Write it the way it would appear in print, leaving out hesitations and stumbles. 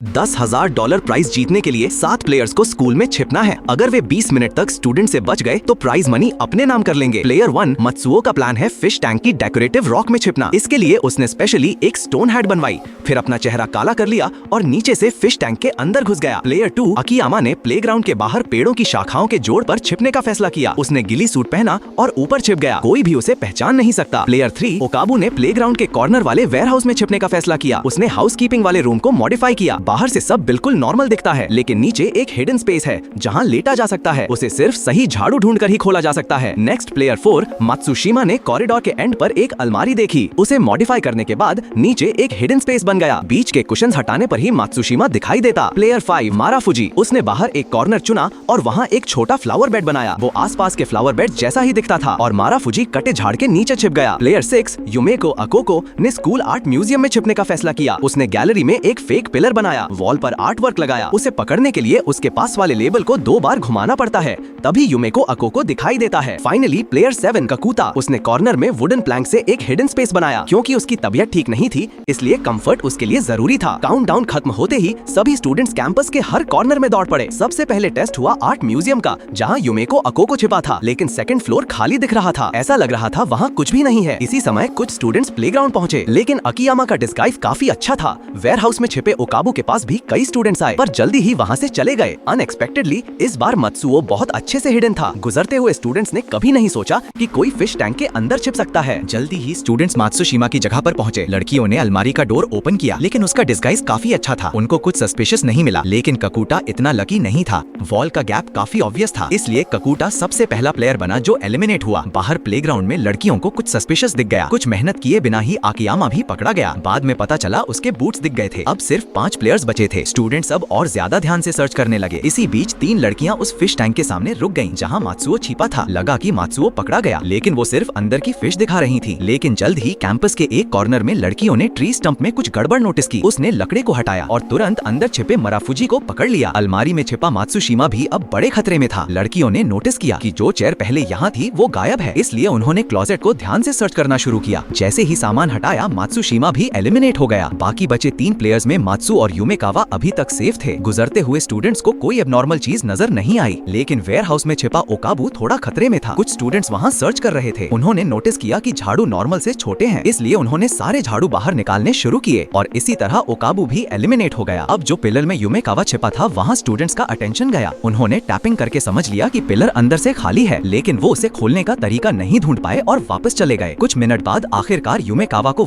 $10,000 prize जीतने के लिए 7 प्लेयर्स को स्कूल में छिपना है। अगर वे 20 मिनट तक स्टूडेंट से बच गए तो प्राइज मनी अपने नाम कर लेंगे। प्लेयर 1 मत्सुओ का प्लान है फिश टैंक की डेकोरेटिव रॉक में छिपना। इसके लिए उसने स्पेशली एक स्टोन हेड बनवाई, फिर अपना चेहरा काला कर लिया और नीचे से फिश टैंक के अंदर घुस गया। प्लेयर 2 अकियामा ने प्लेग्राउंड के बाहर पेड़ों की शाखाओं के जोड़ पर छिपने का फैसला किया। उसने गिली सूट पहना और ऊपर छिप गया, कोई भी उसे पहचान नहीं सकता। प्लेयर 3 ओकाबू ने प्लेग्राउंड के कॉर्नर वाले वेयर हाउस में छिपने का फैसला किया। उसने हाउस कीपिंग वाले रूम को मॉडिफाई किया। बाहर से सब बिल्कुल नॉर्मल दिखता है, लेकिन नीचे एक हिडन स्पेस है जहां लेटा जा सकता है। उसे सिर्फ सही झाड़ू ढूंढकर ही खोला जा सकता है। नेक्स्ट प्लेयर 4 मात्सुशिमा ने कॉरिडोर के एंड पर एक अलमारी देखी। उसे मॉडिफाई करने के बाद नीचे एक हिडन स्पेस बन गया। बीच के कुशन्स हटाने पर ही मात्सुशिमा दिखाई देता। प्लेयर 5 माराफुजी, उसने बाहर एक कॉर्नर चुना और वहाँ एक छोटा फ्लावर बेड बनाया। वो आसपास के फ्लावर बेड जैसा ही दिखता था और माराफुजी कटे झाड़ के नीचे छिप गया। प्लेयर 6 युमेको अकोको ने स्कूल आर्ट म्यूजियम में छिपने का फैसला किया। उसने गैलरी में एक फेक पिलर बनाया, वॉल पर आर्ट वर्क लगाया। उसे पकड़ने के लिए उसके पास वाले लेबल को 2 बार घुमाना पड़ता है, तभी युमेको अकोको दिखाई देता है। फाइनली प्लेयर 7 ककूता, उसने कॉर्नर में वुडन प्लैंक से एक हिडन स्पेस बनाया। क्योंकि उसकी तबीयत ठीक नहीं थी, इसलिए कंफर्ट उसके लिए जरूरी था। काउंटडाउन खत्म होते ही सभी स्टूडेंट्स कैंपस के हर कॉर्नर में दौड़ पड़े। सबसे पहले टेस्ट हुआ आर्ट म्यूजियम का, जहाँ युमेको अकोको छिपा था, लेकिन सेकंड फ्लोर खाली दिख रहा था। ऐसा लग रहा था वहाँ कुछ भी नहीं है। इसी समय कुछ स्टूडेंट्स प्लेग्राउंड पहुँचे, लेकिन अकियामा का डिस्गाइज काफी अच्छा था। वेयर हाउस में छिपे ओकाबू के पास भी कई स्टूडेंट्स आए, पर जल्दी ही वहाँ से चले गए। अनएक्सपेक्टेडली इस बार मत्सुओ बहुत अच्छे से हिडन था। गुजरते हुए स्टूडेंट्स ने कभी नहीं सोचा कि कोई फिश टैंक के अंदर छिप सकता है। जल्दी ही स्टूडेंट्स मात्सुशिमा की जगह पर पहुंचे। लड़कियों ने अलमारी का डोर ओपन किया, लेकिन उसका डिस्गाइज काफी अच्छा था। उनको कुछ सस्पिशियस नहीं मिला, लेकिन ककूटा इतना लकी नहीं था। वॉल का गैप काफी ऑब्वियस था, इसलिए ककूटा सबसे पहला प्लेयर बना जो एलिमिनेट हुआ। बाहर प्लेग्राउंड में लड़कियों को कुछ सस्पिशियस दिख गया। कुछ मेहनत किए बिना ही आकियामा भी पकड़ा गया। बाद में पता चला उसके बूट्स दिख गए थे। अब सिर्फ 5 प्लेयर्स बचे थे। स्टूडेंट्स अब और ज्यादा ध्यान से सर्च करने लगे। इसी बीच 3 लड़कियां उस फिश टैंक के सामने रुक गईं, जहां मात्सुओ छिपा था। लगा कि मात्सुओ पकड़ा गया, लेकिन वो सिर्फ अंदर की फिश दिखा रही थी। लेकिन जल्द ही कैंपस के एक कॉर्नर में लड़कियों ने ट्री स्टंप में कुछ गड़बड़ नोटिस की। उसने लकड़े को हटाया और तुरंत अंदर छिपे माराफुजी को पकड़ लिया। अलमारी में छिपा मात्सुशिमा भी अब बड़े खतरे में था। लड़कियों ने नोटिस किया कि जो चेयर पहले यहाँ थी वो गायब है, इसलिए उन्होंने क्लोजेट को ध्यान से सर्च करना शुरू किया। जैसे ही सामान हटाया, मात्सुशिमा भी एलिमिनेट हो गया। बाकी बचे 3 प्लेयर्स में मात्सु और युमेकावा अभी तक सेफ थे। गुजरते हुए स्टूडेंट्स को कोई एबनॉर्मल चीज नजर नहीं आई, लेकिन वेयर हाउस में छिपा ओकाबू थोड़ा खतरे में था। कुछ स्टूडेंट्स वहाँ सर्च कर रहे थे। उन्होंने नोटिस किया कि झाड़ू नॉर्मल से छोटे हैं, इसलिए उन्होंने सारे झाड़ू बाहर निकालने शुरू किए और इसी तरह ओकाबू भी एलिमिनेट हो गया। अब जो पिलर में युमेकावा छिपा था, वहाँ स्टूडेंट्स का अटेंशन गया। उन्होंने टैपिंग करके समझ लिया कि पिलर अंदर से खाली है, लेकिन वो उसे खोलने का तरीका नहीं ढूंढ पाए और वापस चले गए। कुछ मिनट बाद आखिरकार युमेकावा को